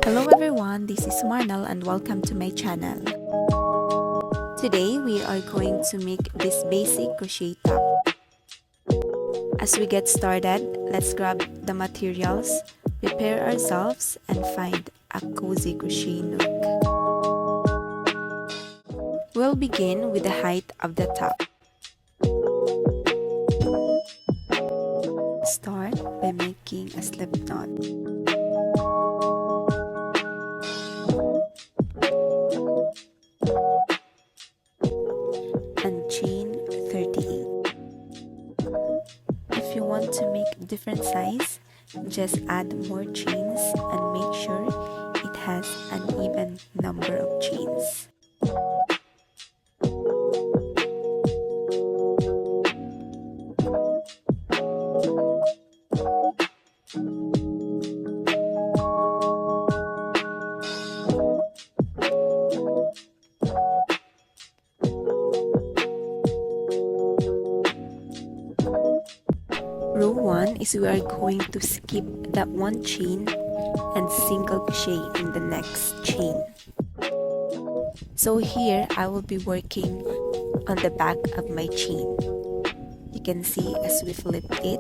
Hello everyone, this is Marnel and welcome to my channel. Today we are going to make this basic crochet top. As we get started, let's grab the materials, prepare ourselves, and find a cozy crochet nook. We'll begin with the height of the top. Start by making a slip knot. And chain 38. If you want to make different size, just add more chains and make sure it has an even number of chains. Row 1 is we are going to skip that one chain and single crochet in the next chain. So here I will be working on the back of my chain. You can see as we flip it,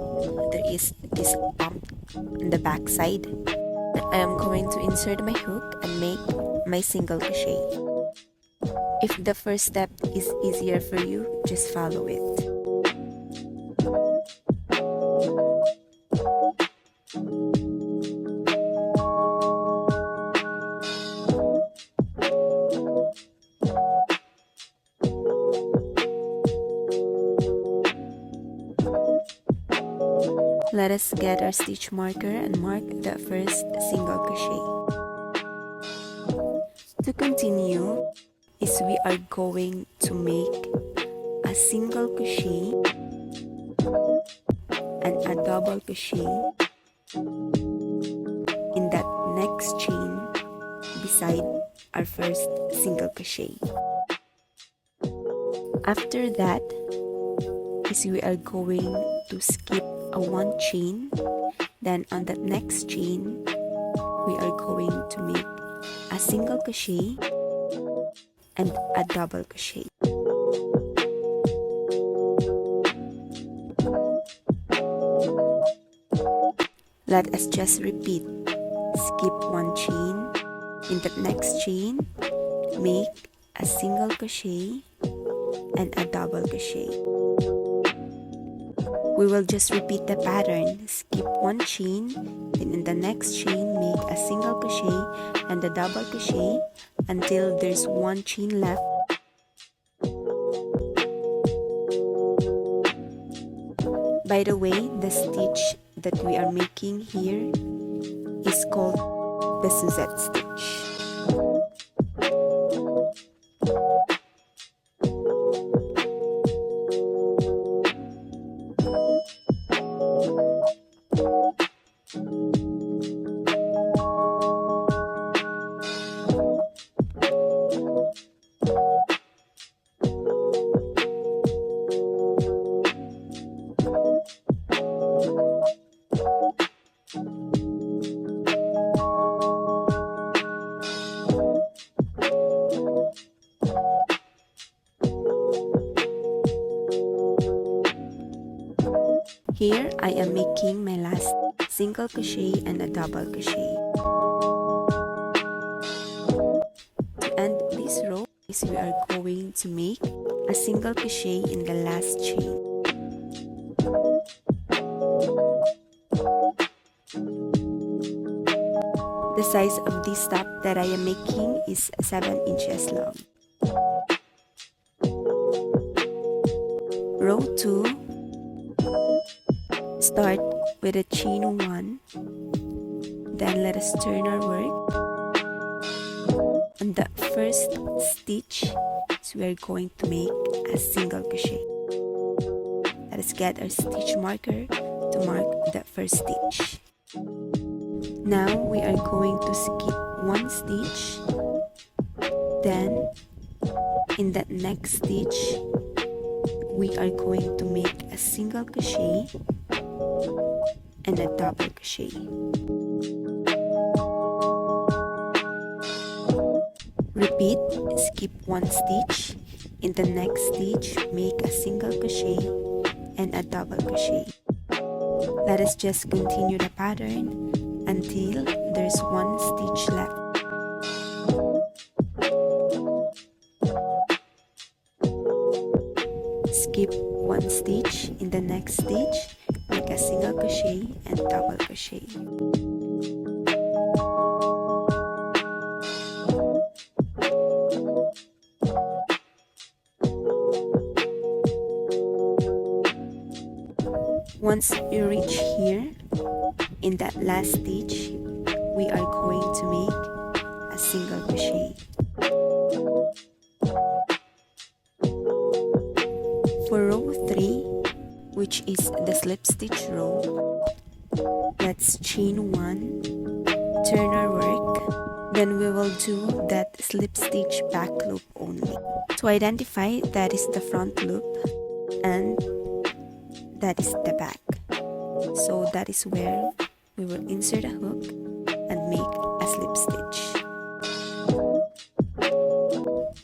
there is this bump on the back side. I am going to insert my hook and make my single crochet. If the first step is easier for you, just follow it. Let us get our stitch marker and mark the first single crochet. To continue is we are going to make a single crochet and a double crochet in that next chain beside our first single crochet. After that is we are going to skip a one chain, then on that next chain we are going to make a single crochet and a double crochet. Let us just repeat. Skip one chain, in the next chain make a single crochet and a double crochet. We will just repeat the pattern. Skip one chain, then in the next chain make a single crochet and a double crochet until there's one chain left. By the way, the stitch that we are making here is called the Suzette stitch. Here I am making my last single crochet and a double crochet. To end this row is we are going to make a single crochet in the last chain. The size of this top that I am making is 7 inches long. Row 2, start with a chain 1, then let us turn our work. On the first stitch, so we are going to make a single crochet. Let us get our stitch marker to mark the first stitch. Now we are going to skip one stitch, then in that next stitch we are going to make a single crochet and a double crochet. Repeat, skip one stitch. In the next stitch, make a single crochet and a double crochet. Let us just continue the pattern until there's one stitch left. Skip one stitch. In the next stitch, make a single crochet and double crochet. Once you reach here, in that last stitch, we are going to make a single crochet. For row 3, which is the slip stitch row, let's chain 1, turn our work, then we will do that slip stitch back loop only. To identify, that is the front loop and that is the back. So that is where we will insert a hook and make a slip stitch.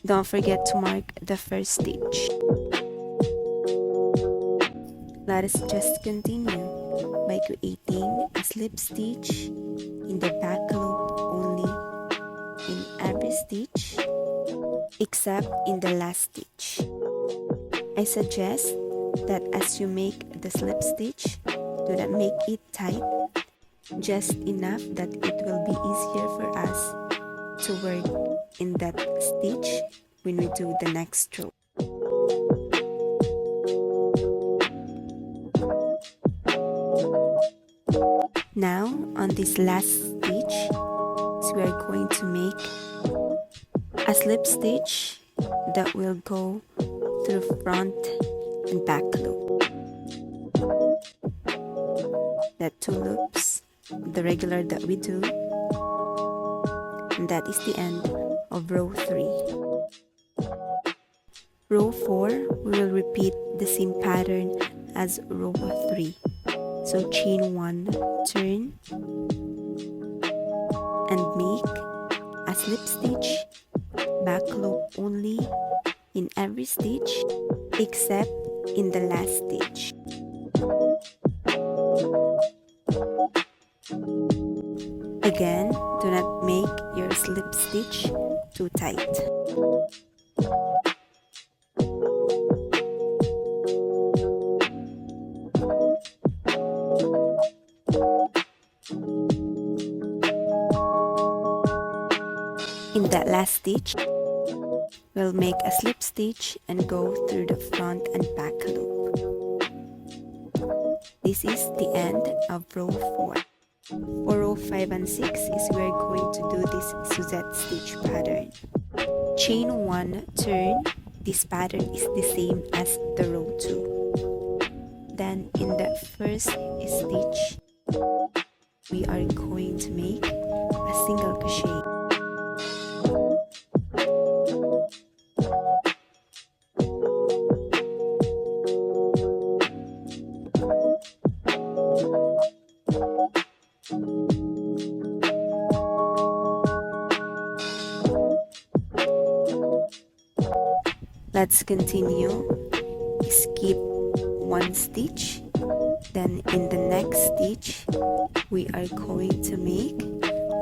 Don't forget to mark the first stitch. Let us just continue by creating a slip stitch in the back loop only in every stitch except in the last stitch. I suggest that as you make the slip stitch, do not make it tight, just enough that it will be easier for us to work in that stitch when we do the next row. Now, on this last stitch, we are going to make a slip stitch that will go through front and back loop. The 2 loops, the regular that we do, and that is the end of row 3. Row 4, we will repeat the same pattern as row 3. So chain 1, turn, and make a slip stitch, back loop only in every stitch except in the last stitch. Again, do not make your slip stitch too tight. In that last stitch, we'll make a slip stitch and go through the front and back loop. This is the end of row 4. For row 5 and 6 is we're going to do this Suzette stitch pattern. Chain 1, turn. This pattern is the same as the row 2. Then in the first stitch, we are going to make a single crochet. Let's continue. Skip one stitch, then in the next stitch we are going to make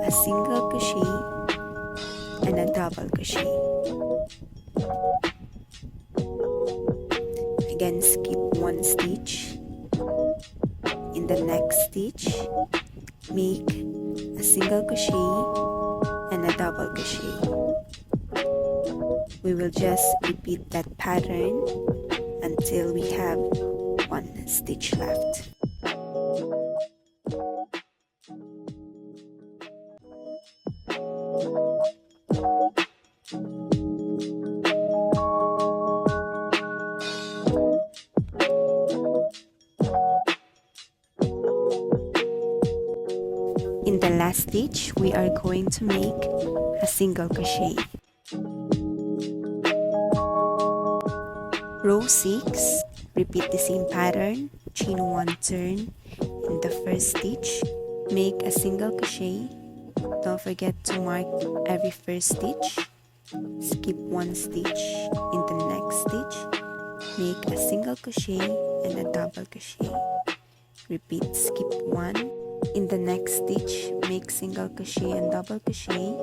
a single crochet and a double crochet. Again, skip one stitch. In the next stitch, make a single crochet and a double crochet. We will just repeat that pattern until we have one stitch left. In the last stitch, we are going to make a single crochet. Row 6, repeat the same pattern, chain 1, turn. In the first stitch, make a single crochet. Don't forget to mark every first stitch skip one stitch. In the next stitch, make a single crochet and a double crochet. Repeat, skip one. In the next stitch, make single crochet and double crochet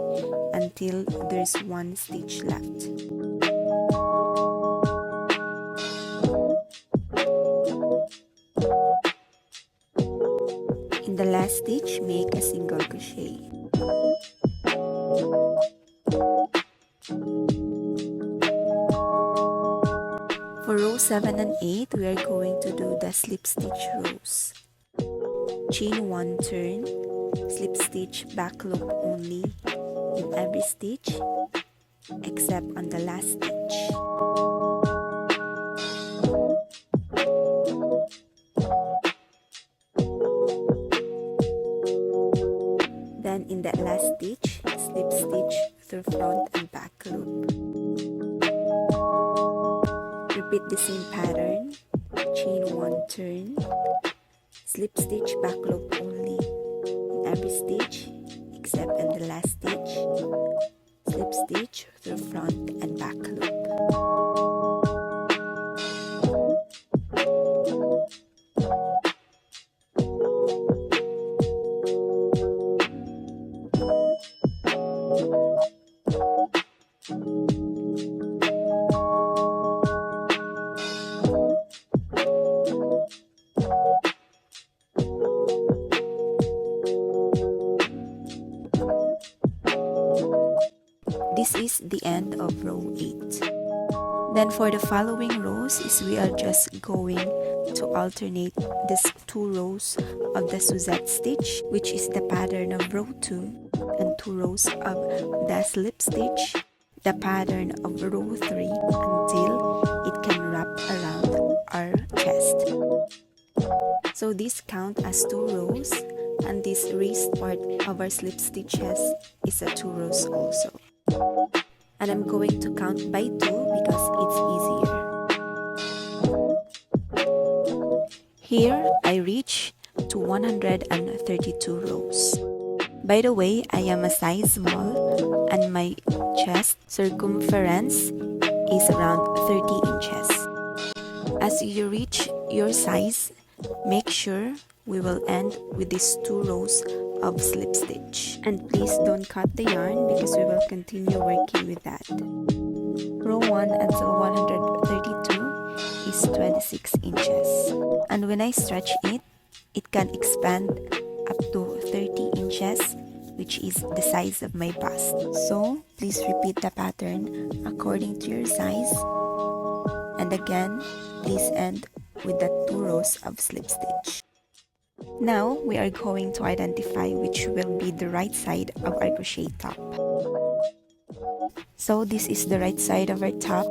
until there's one stitch left. In the last stitch, make a single crochet. For row 7 and 8, we are going to do the slip stitch rows. Chain 1 turn, slip stitch back loop only in every stitch except on the last stitch. Then in that last stitch, slip stitch through front and back loop. Repeat the same pattern, chain 1 turn, slip stitch back loop only in every stitch except in the last stitch, slip stitch through front and back loop. This is the end of row 8. Then for the following rows is we are just going to alternate these 2 rows of the Suzette stitch, which is the pattern of row 2, and 2 rows of the slip stitch, the pattern of row 3, until it can wrap around our chest. So this count as 2 rows, and this raised part of our slip stitches is a 2 rows also. And I'm going to count by 2 because it's easier. Here, I reach to 132 rows. By the way, I am a size small and my chest circumference is around 30 inches. As you reach your size, make sure we will end with these 2 rows of slip stitch. And please don't cut the yarn because we will continue working with that. Row 1 until 132 is 26 inches. And when I stretch it, it can expand up to 30 inches, which is the size of my bust. So, please repeat the pattern according to your size. And again, please end with the 2 rows of slip stitch. Now, we are going to identify which will be the right side of our crochet top. So, this is the right side of our top.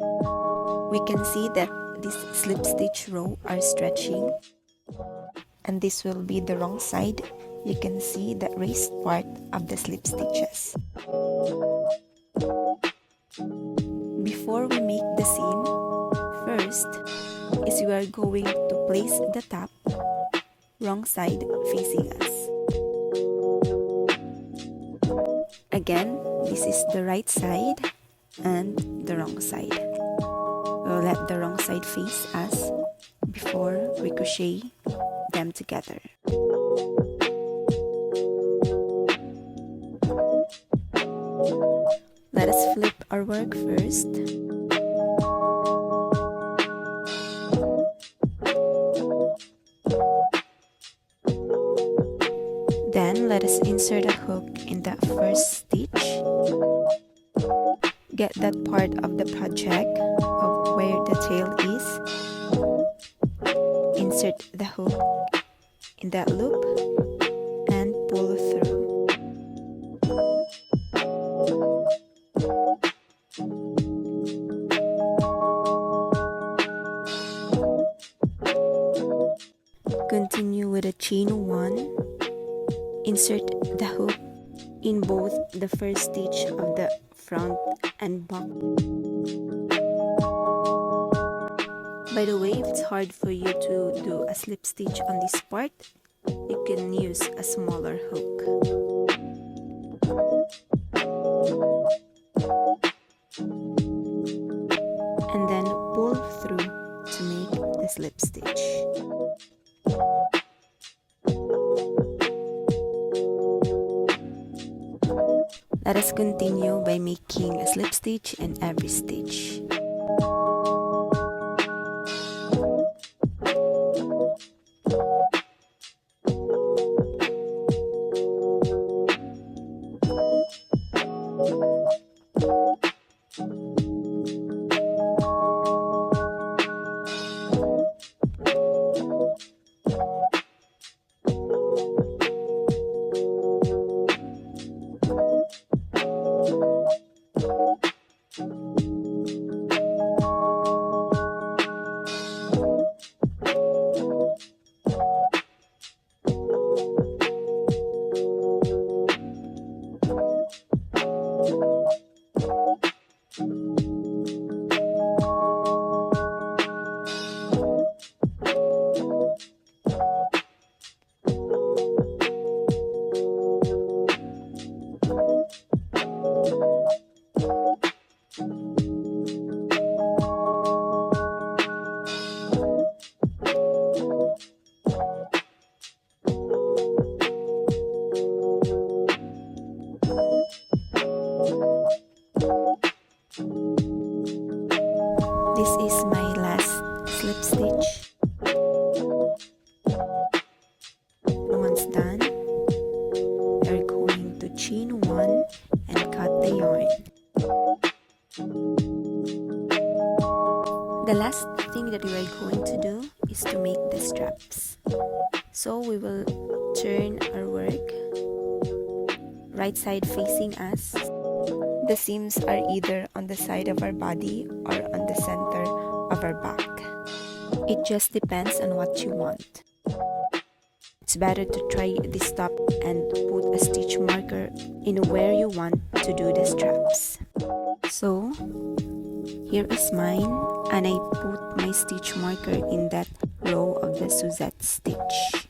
We can see that this slip stitch row are stretching. And this will be the wrong side. You can see the raised part of the slip stitches. Before we make the seam, first is we are going to place the top wrong side facing us. Again, this is the right side and the wrong side. We'll let the wrong side face us before we crochet them together. Let us flip our work first. Then let us insert a hook in the first stitch. Get that part of the project of where the tail is. Insert the hook in that loop and pull through. Continue with a chain 1. Insert the hook in both the first stitch of the front and back. By the way, if it's hard for you to do a slip stitch on this part, you can use a smaller hook. Let us continue by making a slip stitch in every stitch. This is my last slip stitch. Once done, we're going to chain 1 and cut the yarn. The last thing that we are going to do is to make the straps. So we will turn our work right side facing us. The seams are either on the side of our body or on the center of our back. It just depends on what you want. It's better to try this top and put a stitch marker in where you want to do the straps. So, here is mine, and I put my stitch marker in that row of the Suzette stitch.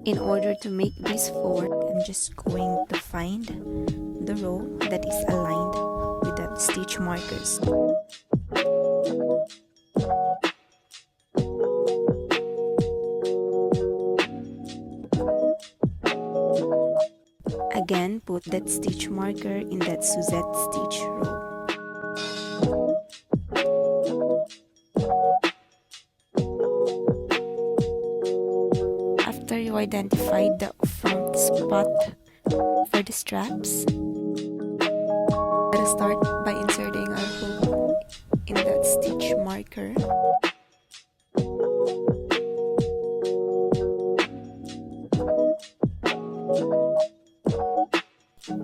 In order to make this fork, I'm just going to find the row that is aligned with the stitch markers. Again, put that stitch marker in that Suzette stitch row. After you identify the front spot for the straps, let us start by inserting our hook in that stitch marker.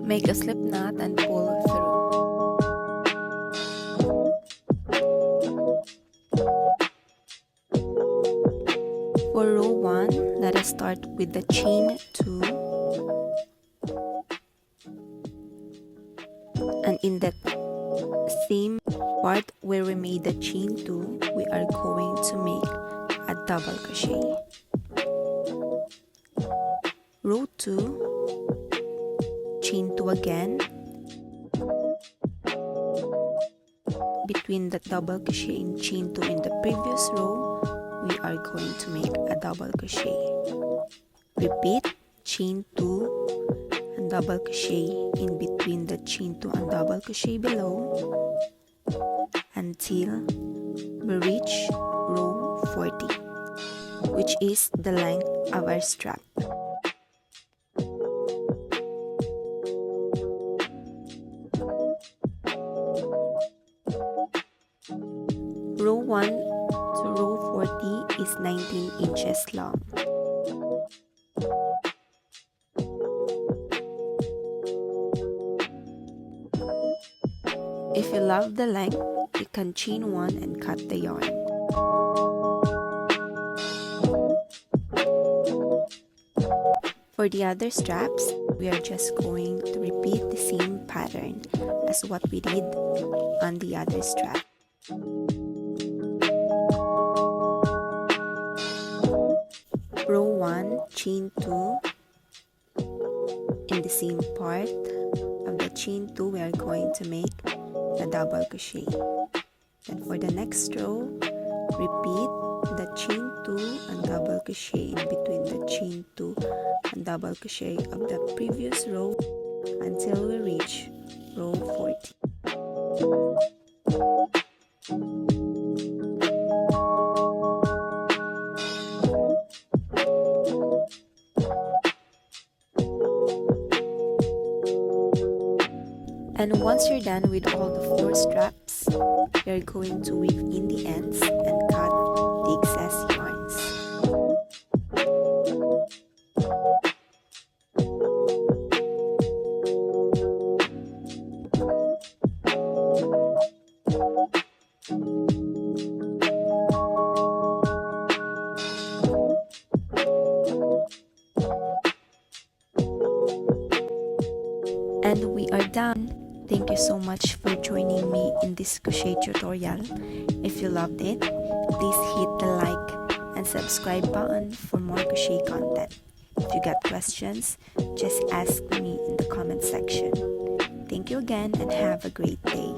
Make a slip knot and pull through. For row 1, let us start with the chain 2, and in that same part where we made the chain 2, we are going to make a double crochet. Row 2, chain 2 again. Between the double crochet and chain 2 in the previous row, we are going to make a double crochet. Repeat chain 2 and double crochet in between the chain 2 and double crochet below until we reach row 40, which is the length of our strap. Row 1 to row 40 is 19 inches long. If you love the length, you can chain 1 and cut the yarn. For the other straps, we are just going to repeat the same pattern as what we did on the other strap. Row 1, chain 2. In the same part of the chain 2, we are going to make the double crochet. Then for the next row, repeat the chain 2 and double crochet in between the chain 2 and double crochet of the previous row until we reach row 40. And once you're done with all the 4 straps, you're going to weave in the ends and cut the excess yarns. And we are done. Thank you so much for joining me in this crochet tutorial. If you loved it, please hit the like and subscribe button for more crochet content. If you got questions, just ask me in the comment section. Thank you again and have a great day.